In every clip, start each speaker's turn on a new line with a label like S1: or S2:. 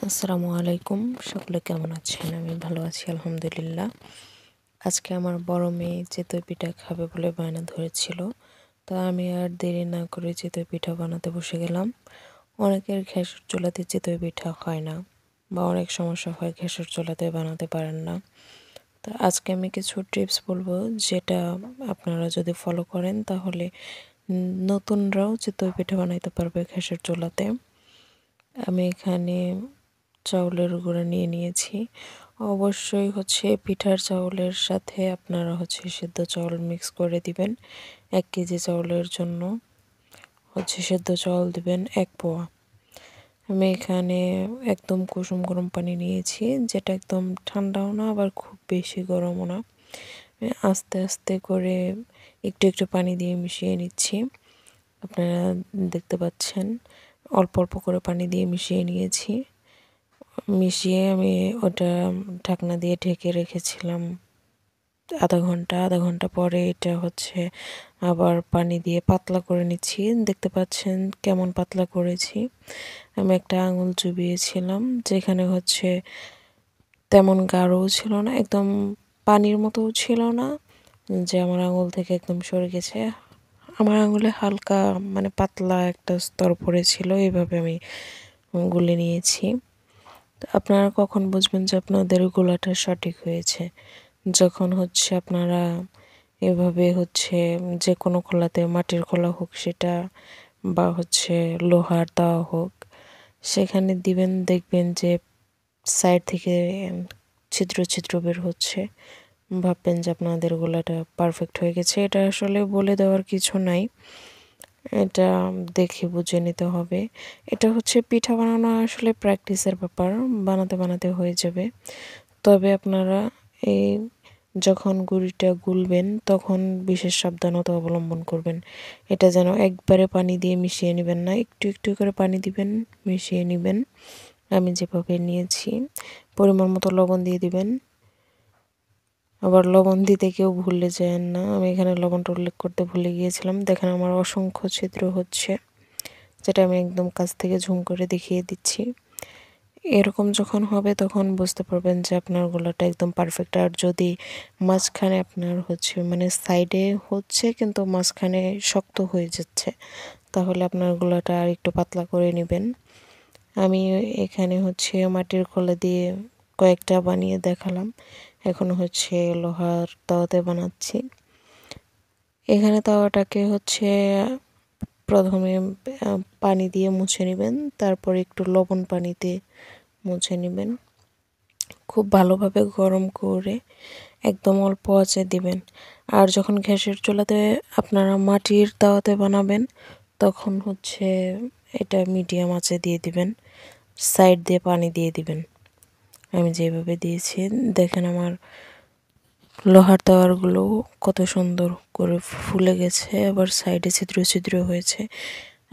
S1: আসসালামু আলাইকুম। সকলে কেমন আছেন? আমি ভালো আছি আলহামদুলিল্লাহ। আজকে আমার বড় মেয়ে চিতই পিঠা খাবে বলে বায়না ধরেছিল। তো আমি আর দেরি না করে চিতই পিঠা বানাতে বসে গেলাম। অনেকের গ্যাসের চুলাতে চিতই পিঠা হয় না, বা অনেক সমস্যা হয় গ্যাসের চুলাতে বানাতে পারেন না। তো আজকে আমি কিছু টিপস বলবো, যেটা আপনারা যদি ফলো করেন তাহলে নতুনরাও চিতই পিঠা বানাইতে পারবে গ্যাসের চুলাতে। আমি এখানে চাউলের গুঁড়া নিয়ে নিয়েছি। অবশ্যই পিঠার চাউলের সাথে আপনারা সেদ্ধ চাউল মিক্স করে দিবেন। 1 কেজি চাউলের জন্য সেদ্ধ চাউল দিবেন 1 পোয়া। আমি এখানে একদম কুসুম গরম পানি নিয়েছি, যেটা একদম ঠান্ডাও না আবার খুব বেশি গরমও না। আস্তে আস্তে করে একটু একটু পানি দিয়ে মিশিয়ে নিচ্ছি। আপনারা দেখতে পাচ্ছেন অল্প অল্প করে পানি দিয়ে মিশিয়ে নিয়েছি। মিশিয়ে আমি ওটা ঢাকনা দিয়ে ঢেকে রেখেছিলাম আধা ঘন্টা পরে এটা আবার পানি দিয়ে পাতলা করে নিচ্ছি। দেখতে পাচ্ছেন কেমন পাতলা করেছি। আমি একটা আঙুল চুবিয়েছিলাম, যেখানে তেমন গাঢ়ও ছিল না, একদম পানির মতোও ছিল না যে আমার আঙুল থেকে একদম সরে গেছে। আমার আঙুলে হালকা পাতলা একটা স্তর পড়েছিল, এইভাবে আমি গুলে নিয়েছি। আপনারা কখন বুঝবেন যে আপনাদের গোলাটা সঠিক হয়েছে? যখন আপনারা এভাবে যে কোনো খোলাতে, মাটির খোলা হোক সেটা, বা লোহার তাওয়া হোক, সেখানে দিবেন, দেখবেন যে সাইড থেকে ছিদ্র ছিদ্র বের হচ্ছে। ভাববেন যে আপনাদের গোলাটা পারফেক্ট হয়ে গেছে। এটা আসলে বলে দেওয়ার কিছু নাই, এটা দেখে বুঝে নিতে হবে। এটা পিঠা বানানো আসলে প্র্যাকটিসের ব্যাপার, বানাতে বানাতে হয়ে যাবে। তবে আপনারা এই যখন গুঁড়িটা গুলবেন তখন বিশেষ সাবধানতা অবলম্বন করবেন। এটা যেন একবারে পানি দিয়ে মিশিয়ে নেবেন না, একটু একটু করে পানি দিবেন, মিশিয়ে নেবেন। আমি যেভাবে নিয়েছি, পরিমাণ মতো লবণ দিয়ে দিবেন। আবার লবণ দিতে কেউ ভুলে যায় না, আমি এখানে লবণটা উল্লেখ করতে ভুলে গিয়েছিলাম। দেখেন আমার অসংখ্য ছিদ্র হচ্ছে, যেটা আমি একদম কাছ থেকে ঝুম করে দেখিয়ে দিচ্ছি। এরকম যখন হবে তখন বুঝতে পারবেন যে আপনার গোলাটা একদম পারফেক্ট। আর যদি মাঝখানে আপনার সাইডে কিন্তু মাঝখানে শক্ত হয়ে যাচ্ছে, তাহলে আপনার গোলাটা আর একটু পাতলা করে নেবেন। আমি এখানে মাটির খোলা দিয়ে কয়েকটা বানিয়ে দেখালাম। এখন লোহার তাওয়াতে বানাচ্ছি। এখানে তাওয়াটাকে প্রথমে পানি দিয়ে মুছে নেবেন, তারপর একটু লবণ পানিতে মুছে নেবেন। খুব ভালোভাবে গরম করে একদম অল্প আঁচে দিবেন। আর যখন গ্যাসের চুলাতে আপনারা মাটির তাওয়াতে বানাবেন, তখন এটা মিডিয়াম আঁচে দিয়ে দিবেন, সাইড দিয়ে পানি দিয়ে দিবেন। আমি যেভাবে দিয়েছি দেখেন আমার লোহার তাওয়ারগুলো কত সুন্দর করে ফুলে গেছে, আবার সাইডে ছিদ্র ছিদ্র হয়েছে।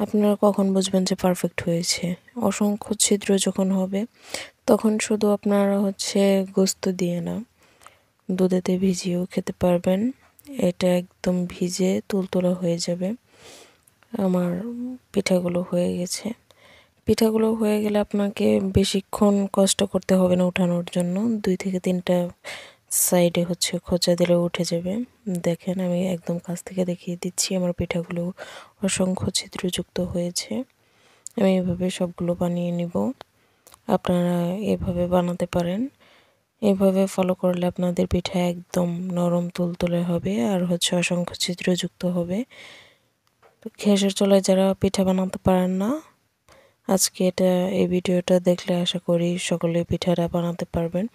S1: আপনারা কখন বুঝবেন যে পারফেক্ট হয়েছে? অসংখ্য ছিদ্র যখন হবে তখন শুধু আপনারা গোস্ত দিয়ে না, দুধেতে ভিজিয়েও খেতে পারবেন। এটা একদম ভিজে তুলতুলা হয়ে যাবে। আমার পিঠাগুলো হয়ে গেছে। পিঠাগুলো হয়ে গেলে আপনাকে বেশিক্ষণ কষ্ট করতে হবে না উঠানোর জন্য। 2 থেকে 3টা সাইডে খোঁচা দিলে উঠে যাবে। দেখেন আমি একদম কাছ থেকে দেখিয়ে দিচ্ছি, আমার পিঠাগুলো অসংখ্য ছিদ্রযুক্ত হয়েছে। আমি এভাবে সবগুলো বানিয়ে নিব। আপনারা এভাবে বানাতে পারেন। এভাবে ফলো করলে আপনাদের পিঠা একদম নরম তুলতুলে হবে, আর অসংখ্য ছিদ্রযুক্ত হবে। গ্যাসের চুলায় যারা পিঠা বানাতে পারেন না, আজকে এই ভিডিওটা দেখলে আশা করি সকলে পিঠাটা বানাতে পারবেন।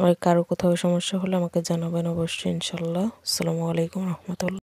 S1: আর কারো কোথাও সমস্যা হলে আমাকে জানাবেন অবশ্যই, ইনশাল্লাহ। আসসালামু আলাইকুম রহমতুল্লাহ।